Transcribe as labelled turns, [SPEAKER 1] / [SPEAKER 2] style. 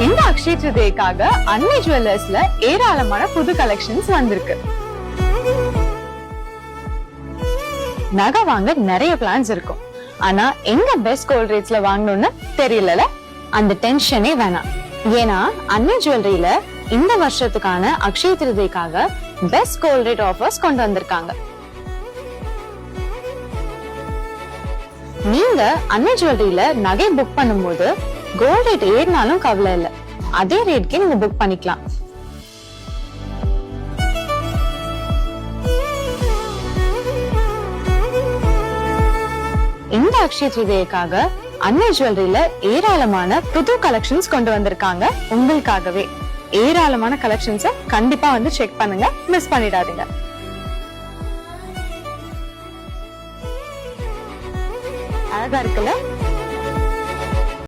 [SPEAKER 1] இந்த அக்ஷய திருதியைக்காக அன்னை ஜுவல்லர்ஸ்ல ஏராளமான புது கலெக்ஷன்ஸ் வந்திருக்கு. நகை வாங்க நிறைய பிளான்ஸ் இருக்கும். ஆனா எங்க பெஸ்ட் கோல்ட் ரேட்ஸ்ல வாங்கணும்னு தெரியல. அந்த டென்ஷனே வேணாம். ஏன்னா அன்னை ஜுவல்லரியில இந்த வருஷத்துக்கான அக்ஷய திருதியைக்காக பெஸ்ட் கோல்ட் ரேட் ஆஃபர்ஸ் கொண்டு வந்திருக்காங்க. நீங்க அன்னை ஜுவல்லரியில நகை புக் பண்ணும்போது கோல்ட் ரேட் ஏறினாலும் கவலை இல்ல, அதே ரேட்க்கு நீங்க புக் பண்ணிக்கலாம். இந்த அக்ஷய திருதியைக்காக அன்னை ஜுவல்லரியில ஏராளமான புது கலெக்ஷன்ஸ் கொண்டு வந்திருக்காங்க. உங்களுக்காகவே ஏராளமான கலெக்ஷன்ஸை கண்டிப்பா வந்து செக் பண்ணுங்க, மிஸ் பண்ணிடாதீங்க. அழகா இருக்குல்ல?